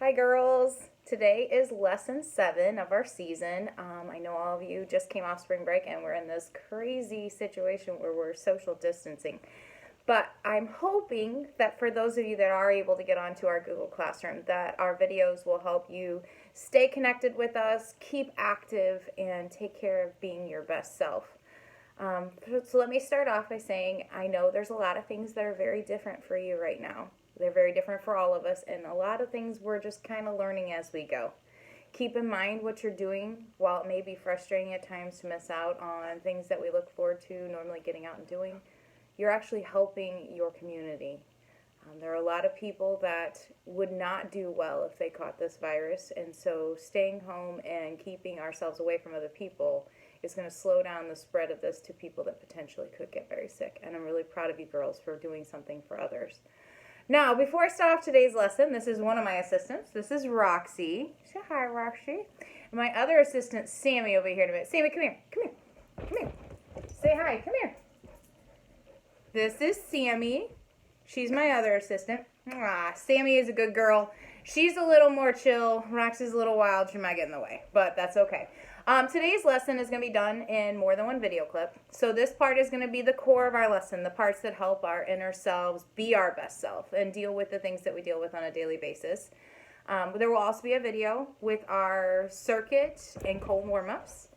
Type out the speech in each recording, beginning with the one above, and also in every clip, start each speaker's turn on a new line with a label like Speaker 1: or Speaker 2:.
Speaker 1: Hi girls! Today is lesson 7 of our season. I know all of you just came off spring break and we're in this crazy situation where we're social distancing. But I'm hoping that for those of you that are able to get onto our Google Classroom, that our videos will help you stay connected with us, keep active, and take care of being your best self. So let me start off by saying I know there's a lot of things that are very different for you right now. They're very different for all of us, and a lot of things we're just kind of learning as we go. Keep in mind what you're doing. While it may be frustrating at times to miss out on things that we look forward to normally getting out and doing, you're actually helping your community. There are a lot of people that would not do well if they caught this virus, and so staying home and keeping ourselves away from other people is going to slow down the spread of this to people that potentially could get very sick. And I'm really proud of you girls for doing something for others. Now, before I start off today's lesson, this is one of my assistants. This is Roxy. Say hi, Roxy. And my other assistant, Sammy, over here in a minute. Sammy, come here. Come here. Come here. Say hi. Come here. This is Sammy. She's my other assistant. Sammy is a good girl. She's a little more chill. Roxy's a little wild. She might get in the way, but that's okay. Today's lesson is going to be done in more than one video clip. So this part is going to be the core of our lesson, the parts that help our inner selves be our best self and deal with the things that we deal with on a daily basis. There will also be a video with our circuit and cold warm-ups.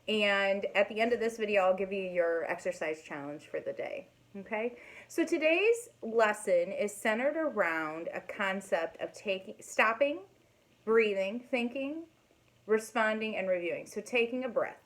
Speaker 1: And at the end of this video, I'll give you your exercise challenge for the day. Okay? So today's lesson is centered around a concept of stopping, breathing, thinking, responding, and reviewing. So taking a breath.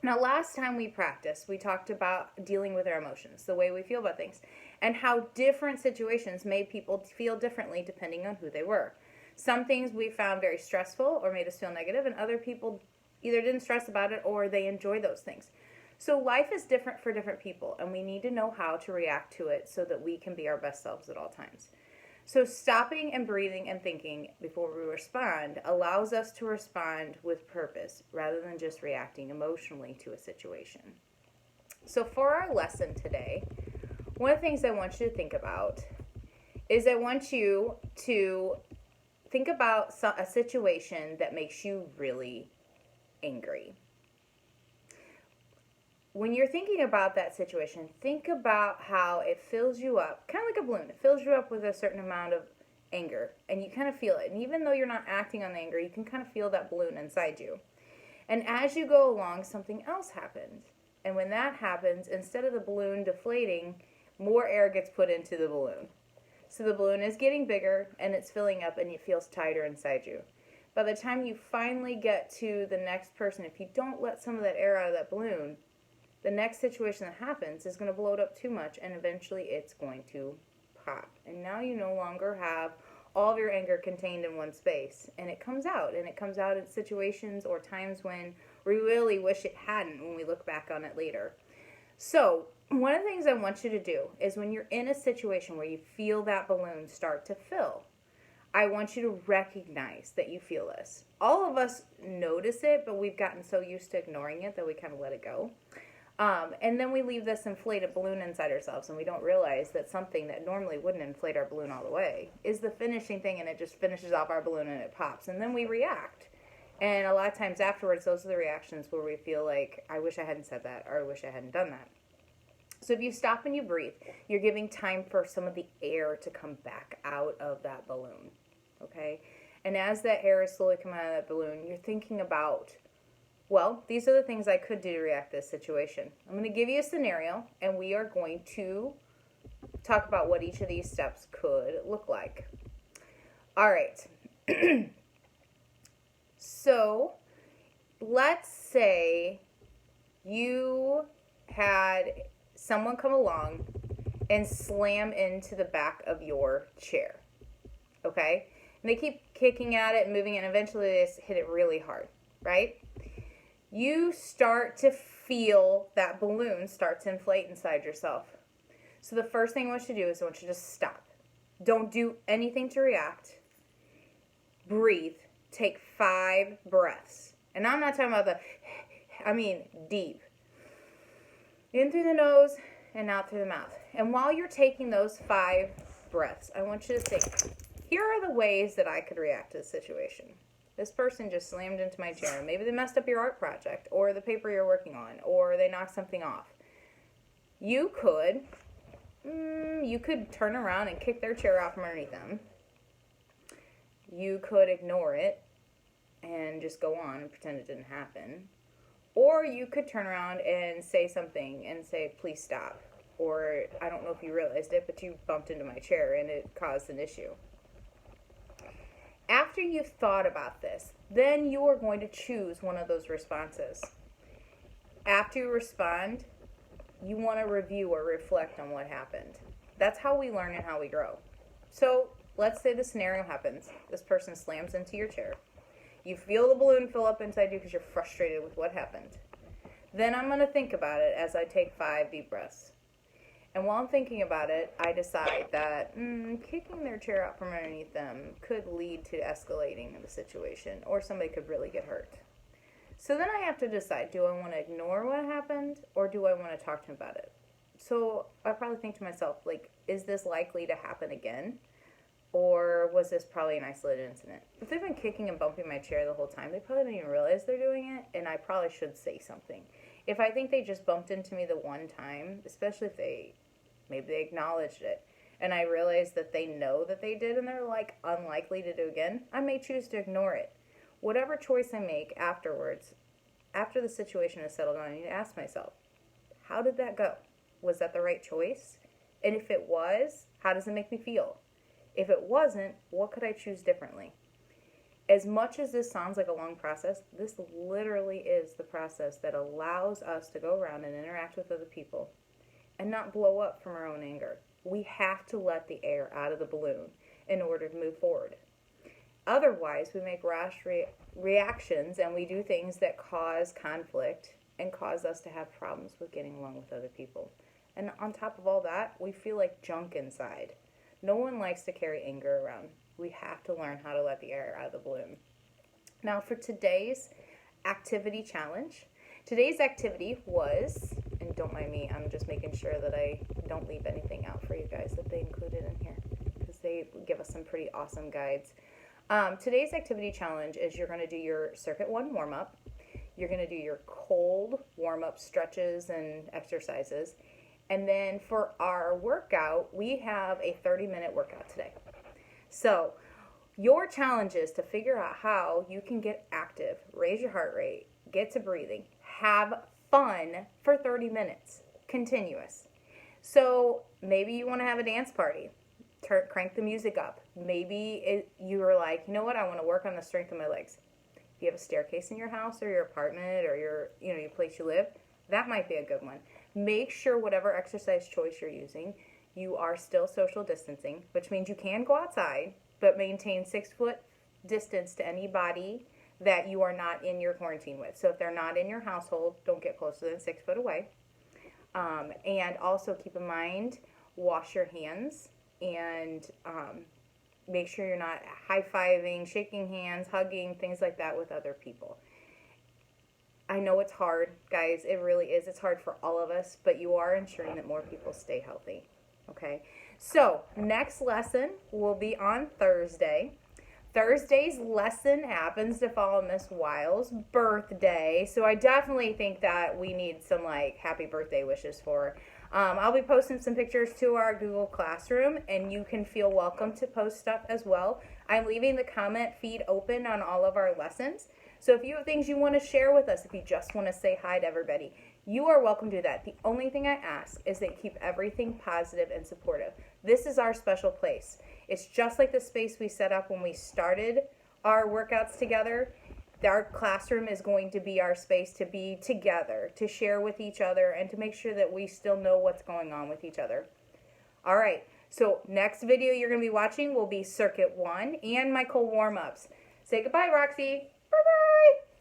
Speaker 1: Now, last time we practiced, we talked about dealing with our emotions, the way we feel about things, and how different situations made people feel differently depending on who they were. Some things we found very stressful or made us feel negative, and other people either didn't stress about it or they enjoy those things. So life is different for different people, and we need to know how to react to it so that we can be our best selves at all times. So stopping and breathing and thinking before we respond allows us to respond with purpose rather than just reacting emotionally to a situation. So for our lesson today, one of the things I want you to think about is I want you to think about a situation that makes you really angry. When you're thinking about that situation, think about how it fills you up, kind of like a balloon. It fills you up with a certain amount of anger, and you kind of feel it. And even though you're not acting on the anger, you can kind of feel that balloon inside you. And as you go along, something else happens. And when that happens, instead of the balloon deflating, more air gets put into the balloon. So the balloon is getting bigger, and it's filling up, and it feels tighter inside you. By the time you finally get to the next person, if you don't let some of that air out of that balloon, the next situation that happens is going to blow it up too much, and eventually it's going to pop. And now you no longer have all of your anger contained in one space, and it comes out. And it comes out in situations or times when we really wish it hadn't when we look back on it later. So one of the things I want you to do is when you're in a situation where you feel that balloon start to fill, I want you to recognize that you feel this. All of us notice it, but we've gotten so used to ignoring it that we kind of let it go. And then we leave this inflated balloon inside ourselves, and we don't realize that something that normally wouldn't inflate our balloon all the way is the finishing thing, and it just finishes off our balloon and it pops. And then we react. And a lot of times afterwards, those are the reactions where we feel like, I wish I hadn't said that, or I wish I hadn't done that. So if you stop and you breathe, you're giving time for some of the air to come back out of that balloon. Okay? And as that air is slowly coming out of that balloon, you're thinking about, well, these are the things I could do to react to this situation. I'm going to give you a scenario, and we are going to talk about what each of these steps could look like. All right. So let's say you had someone come along and slam into the back of your chair. Okay? And they keep kicking at it and moving it, and eventually they just hit it really hard, right? You start to feel that balloon start to inflate inside yourself. So the first thing I want you to do is I want you to just stop. Don't do anything to react. Breathe. Take 5 breaths. And I'm not talking about deep. In through the nose and out through the mouth. And while you're taking those 5 breaths, I want you to think, here are the ways that I could react to the situation. This person just slammed into my chair. Maybe they messed up your art project or the paper you're working on, or they knocked something off. You could turn around and kick their chair out from underneath them. You could ignore it and just go on and pretend it didn't happen. Or you could turn around and say something and say, please stop. Or, I don't know if you realized it, but you bumped into my chair and it caused an issue. After you've thought about this, then you are going to choose one of those responses. After you respond, you want to review or reflect on what happened. That's how we learn and how we grow. So, let's say the scenario happens. This person slams into your chair. You feel the balloon fill up inside you because you're frustrated with what happened. Then I'm going to think about it as I take 5 deep breaths. And while I'm thinking about it, I decide that kicking their chair out from underneath them could lead to escalating the situation, or somebody could really get hurt. So then I have to decide, do I want to ignore what happened, or do I want to talk to them about it? So I probably think to myself, like, is this likely to happen again? Or was this probably an isolated incident? If they've been kicking and bumping my chair the whole time, they probably don't even realize they're doing it, and I probably should say something. If I think they just bumped into me the one time, especially if maybe they acknowledged it, and I realize that they know that they did and they're like unlikely to do again, I may choose to ignore it. Whatever choice I make afterwards, after the situation is settled down, I need to ask myself, how did that go? Was that the right choice? And if it was, how does it make me feel? If it wasn't, what could I choose differently? As much as this sounds like a long process, this literally is the process that allows us to go around and interact with other people and not blow up from our own anger. We have to let the air out of the balloon in order to move forward. Otherwise, we make rash reactions and we do things that cause conflict and cause us to have problems with getting along with other people. And on top of all that, we feel like junk inside. No one likes to carry anger around. We have to learn how to let the air out of the balloon. Now for today's activity challenge. Today's activity was, and don't mind me, I'm just making sure that I don't leave anything out for you guys that they included in here, because they give us some pretty awesome guides. Today's activity challenge is you're going to do your Circuit 1 warm-up. You're going to do your cold warm-up stretches and exercises. And then for our workout, we have a 30-minute workout today. So your challenge is to figure out how you can get active, raise your heart rate, get to breathing, have fun for 30 minutes, continuous. So maybe you want to have a dance party. Crank the music up. Maybe you are like, you know what, I want to work on the strength of my legs. If you have a staircase in your house or your apartment or your place you live, that might be a good one. Make sure whatever exercise choice you're using, you are still social distancing, which means you can go outside, but maintain 6-foot distance to anybody that you are not in your quarantine with. So if they're not in your household, don't get closer than 6 foot away. And also keep in mind, wash your hands and make sure you're not high-fiving, shaking hands, hugging, things like that with other people. I know it's hard, guys. It really is. It's hard for all of us, but you are ensuring that more people stay healthy. Okay? So, next lesson will be on Thursday. Thursday's lesson happens to fall on Miss Wiles' birthday, so I definitely think that we need some, happy birthday wishes for her. I'll be posting some pictures to our Google Classroom, and you can feel welcome to post stuff as well. I'm leaving the comment feed open on all of our lessons. So if you have things you want to share with us, if you just want to say hi to everybody, you are welcome to do that. The only thing I ask is that you keep everything positive and supportive. This is our special place. It's just like the space we set up when we started our workouts together. Our classroom is going to be our space to be together, to share with each other, and to make sure that we still know what's going on with each other. All right, so next video you're going to be watching will be Circuit 1 and my cold warm-ups. Say goodbye, Roxy. Bye-bye.